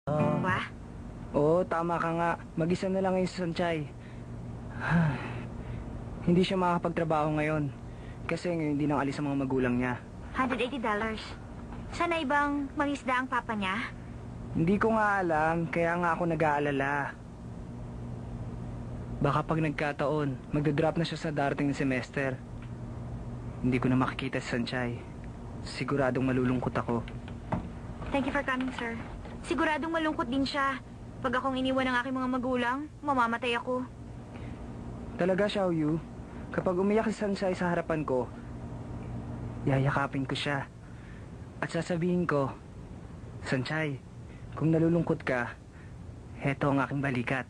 Ba? Oo, tama ka nga. Mag-isa na lang ngayon si Sanchay. Hindi siya makakapagtrabaho ngayon. Kasi ngayon hindi nang alis ang mga magulang niya. $180. Sana ibang mangisda ang papa niya? Hindi ko nga alam, kaya nga ako nag-aalala. Baka pag nagkataon, magdadrop na siya sa darating na semester. Hindi ko na makikita si Sanchay. Siguradong malulungkot ako. Thank you for coming, sir. Siguradong malungkot din siya. Pag akong iniwan ng aking mga magulang, mamamatay ako. Talaga, Xiaoyu. Kapag umiyak si Sanchay sa harapan ko, yayakapin ko siya. At sasabihin ko, Sanchay, kung nalulungkot ka, heto ang aking balikat.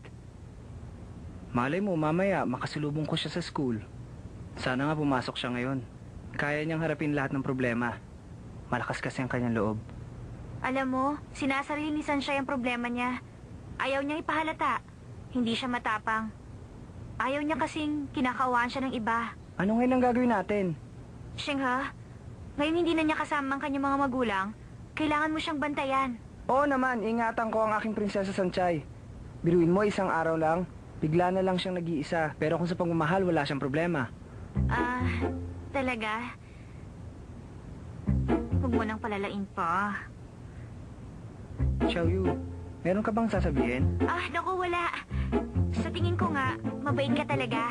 Malay mo, mamaya, makasulubong ko siya sa school. Sana nga pumasok siya ngayon. Kaya niyang harapin lahat ng problema. Malakas kasi ang kanyang loob. Alam mo, sinasarili ni Sanchay ang problema niya. Ayaw niyang ipahalata. Hindi siya matapang. Ayaw niya kasing kinakawaan siya ng iba. Ano ngayon ang gagawin natin? Shenghe, ngayon hindi na niya kasama ang kanyang mga magulang. Kailangan mo siyang bantayan. Oo naman, ingatan ko ang aking prinsesa Sanchay. Biruin mo, isang araw lang, bigla na lang siyang nag-iisa. Pero kung sa pagmamahal, wala siyang problema. Talaga? Huwag mo nang palalain pa. Xiaoyu, meron ka bang sasabihin? Naku, wala. Sa tingin ko nga, mabait ka talaga.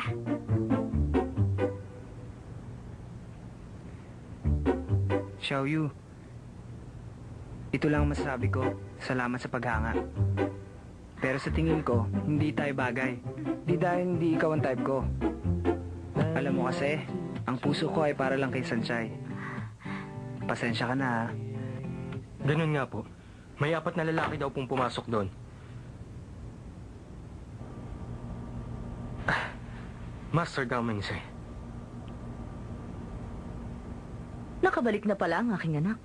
Xiaoyu, ito lang ang masasabi ko. Salamat sa paghanga. Pero sa tingin ko, hindi tayo bagay. Di dahil hindi ikaw ang type ko. Alam mo kasi, ang puso ko ay para lang kay Sanchay. Pasensya ka na, ha? Ganun nga po. May 4 na lalaki daw pong pumasok doon. Master Gao Mengse. Nakabalik na pala ang aking anak.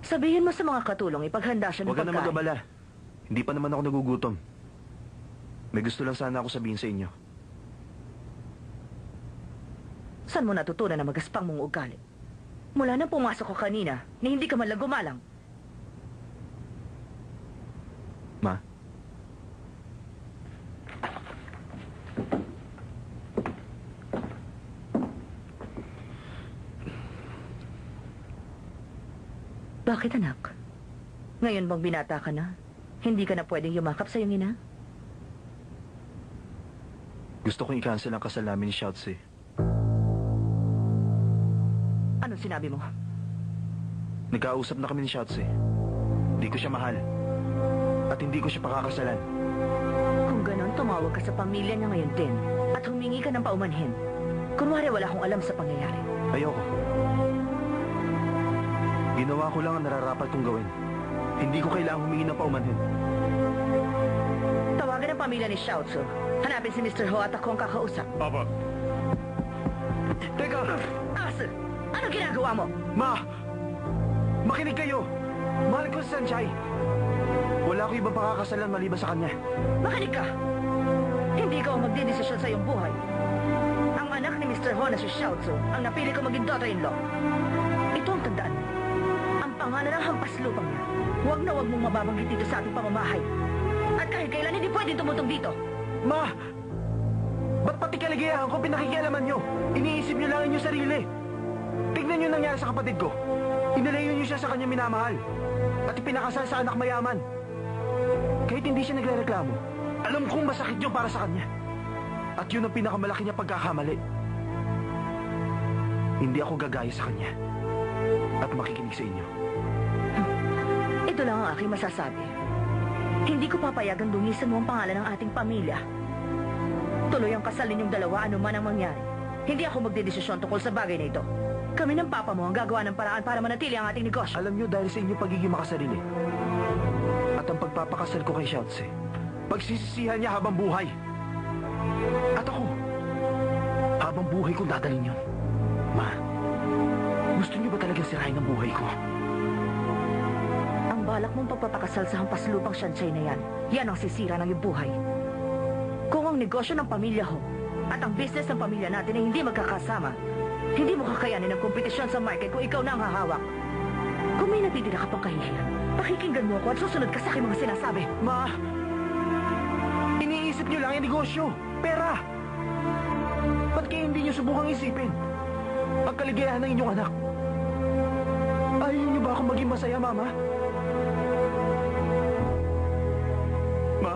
Sabihin mo sa mga katulong, ipaghanda siya ng Huwag ka na pagkain. mag-abala. Hindi pa naman ako nagugutom. May gusto lang sana ako sabihin sa inyo. Saan mo natutunan na magaspang mong ugali? Mula nang pumasok ko kanina, na hindi ka man lang gumalang. Ma? Bakit, anak? Ngayon bang binata ka na? Hindi ka na pwedeng yumakap sa iyong ina? Gusto kong i-cancel ang kasal namin ni Xiaozi. Anong sinabi mo? Nagkausap na kami ni Xiaozi. Hindi ko siya mahal. At hindi ko siya pakakasalan. Kung ganon, tumawag ka sa pamilya niya ngayon din at humingi ka ng paumanhin. Kunwari wala akong alam sa pangyayari. Ayoko. Ginawa ko lang ang nararapat kong gawin. Hindi ko kailangang humingi ng paumanhin. Tawagan ang pamilya ni Xiaozu. Hanapin si Mr. Ho at ako ang kakausap. Papa! Teka! Asu! Ano ginagawa mo? Ma! Makinig kayo! Mahal ko si Sanchay. Wala ko ibang pakakasalan maliban sa kanya. Makinig ka! Hindi ka ang magdidesisyon sa iyong buhay. Ang anak ni Mr. Ho na si Xiaozu ang napili ko maging daughter-in-law. Ito ang tandaan mo. Ang pangalan ng hampas lupang niya. Huwag na huwag mong mababanggit dito sa ating pamamahay. At kahit kailan hindi pwedeng tumutong dito. Ma! Ba't pati kaligayahan ko pinakikialaman nyo? Iniisip nyo lang inyong sarili. Tignan nyo nangyari sa kapatid ko. Inalayo nyo siya sa kanyang minamahal. At ipinakasal sa anak mayaman. Kahit hindi siya nagrereklamo, alam kong masakit yun para sa kanya. At yun ang pinakamalaki niya pagkakamali. Hindi ako gagaya sa kanya. At makikinig sa inyo. Ito lang ang aking masasabi. Hindi ko papayagang dungisan mo ang pangalan ng ating pamilya. Tuloy ang kasal ninyong dalawa anuman ang mangyari. Hindi ako magdedesisyon tungkol sa bagay na ito. Kami ng papa mo ang gagawa ng paraan para manatili ang ating negosyo. Alam nyo dahil sa inyong pagiging makasarili. At ang pagpapakasal ko kay Xiaozi, pagsisisihan niya habang buhay. At ako, habang buhay kong dadalhin yun. Ma, gusto niyo ba talagang sirahin ang buhay ko? Ang balak mong pagpapakasal sa hampas lupang Sanchay na yan, yan ang sisira ng iyong buhay. Kung ang negosyo ng pamilya ho at ang business ng pamilya natin ay hindi magkakasama, hindi mo kakayanin ang kompetisyon sa market kung ikaw na ang hahawak. Kung may natitira ka pang kahihiyan, Pakikinggan mo ako at susunod ka sa aking mga sinasabi. Ma! Iniisip niyo lang yung negosyo. Pera! Ba't kaya hindi niyo subukang isipin ang kaligayahan ng inyong anak? Ayaw niyo ba akong maging masaya, Mama? Ma?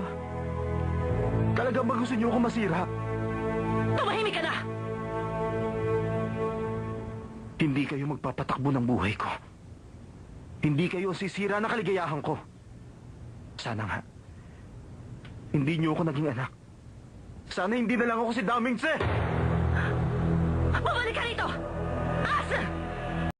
Talagang ba gusto niyo akong masira? Tumahimik ka na! Hindi kayo magpapatakbo ng buhay ko. Hindi kayo ang sisira ng kaligayahan ko. Sana nga. Hindi niyo ako naging anak. Sana hindi na lang ako si Daming Se! Bumalik ka rito! Asa!